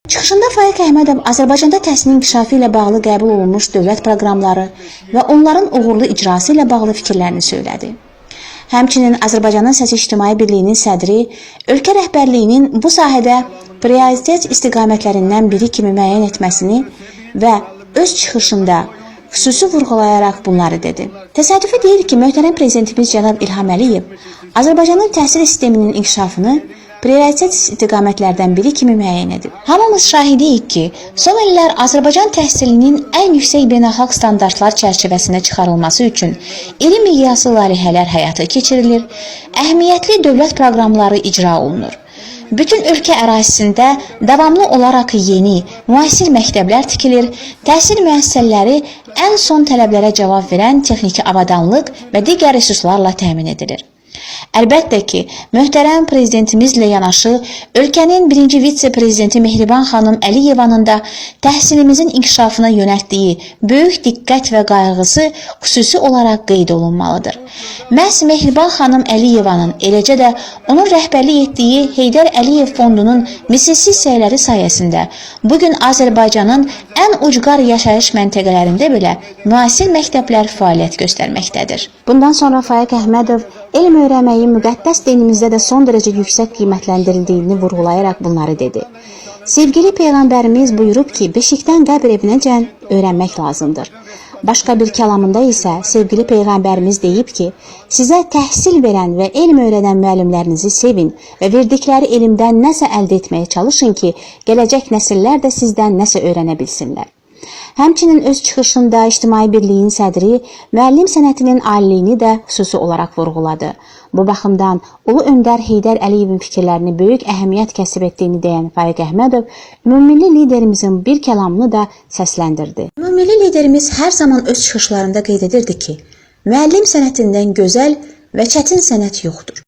Çıxışında Faiq Əhmədov Azərbaycanda təhsilin inkişafı ilə bağlı qəbul olunmuş dövlət proqramları və onların uğurlu icrası ilə bağlı fikirlərini söylədi. Həmçinin Azərbaycanın Səsi İctimai Birliyinin sədri ölkə rəhbərliyinin bu sahədə prioritet istiqamətlərindən biri kimi müəyyən etməsini və öz çıxışında xüsusi vurğulayaraq bunları dedi. Təsadüfi deyil ki, möhtərəm prezidentimiz cənab İlham Əliyev Azərbaycanın təhsil sisteminin inkişafını prioritet istiqamətlərdən biri kimi müəyyən edib. Hamımız şahidiyik ki, son illər Azərbaycan təhsilinin ən yüksək beynəlxalq standartlar çərçivəsinə çıxarılması üçün iri miqyaslı layihələr həyata keçirilir, əhəmiyyətli dövlət proqramları icra olunur. Bütün ölkə ərazisində davamlı olaraq yeni, müasir məktəblər tikilir, təhsil müəssisələri ən son tələblərə cavab verən texniki avadanlıq və digər resurslarla təmin edilir. Əlbəttə ki, möhtərəm prezidentimizlə yanaşı, ölkənin birinci vitse-prezidenti Mehriban xanım Əliyevanın da təhsilimizin inkişafına yönəltdiyi böyük diqqət və qayğısı xüsusi olaraq qeyd olunmalıdır. Məhz Mehriban xanım Əliyevanın, eləcə də onun rəhbərlik etdiyi Heydər Əliyev fondunun misilsiz səyləri sayəsində bugün Azərbaycanın ən ucqar yaşayış məntəqələrində belə müasir məktəblər fəaliyyət göstərməkdədir. Bundan sonra Faiq Əhmədov elm öyrənməyin müqəddəs dinimizdə də son dərəcə yüksək qiymətləndirildiyini vurğulayaraq bunları dedi. Sevgili Peyğəmbərimiz buyurub ki, beşikdən qəbr evinəcən öyrənmək lazımdır. Başqa bir kəlamında isə sevgili Peyğəmbərimiz deyib ki, sizə təhsil verən və elm öyrədən müəllimlərinizi sevin və verdikləri elmdən nəsə əldə etməyə çalışın ki, gələcək nəsillər də sizdən nəsə öyrənə bilsinlər. Həmçinin öz çıxışında İctimai Birliyin sədri müəllim sənətinin aliliyini də xüsusi olaraq vurğuladı. Bu baxımdan Ulu Öndər Heydər Əliyevin fikirlərini böyük əhəmiyyət kəsb etdiyini deyən Faiq Əhmədov ümummilli liderimizin bir kəlamını da səsləndirdi. Ümummilli liderimiz hər zaman öz çıxışlarında qeyd edirdi ki, müəllim sənətindən gözəl və çətin sənət yoxdur.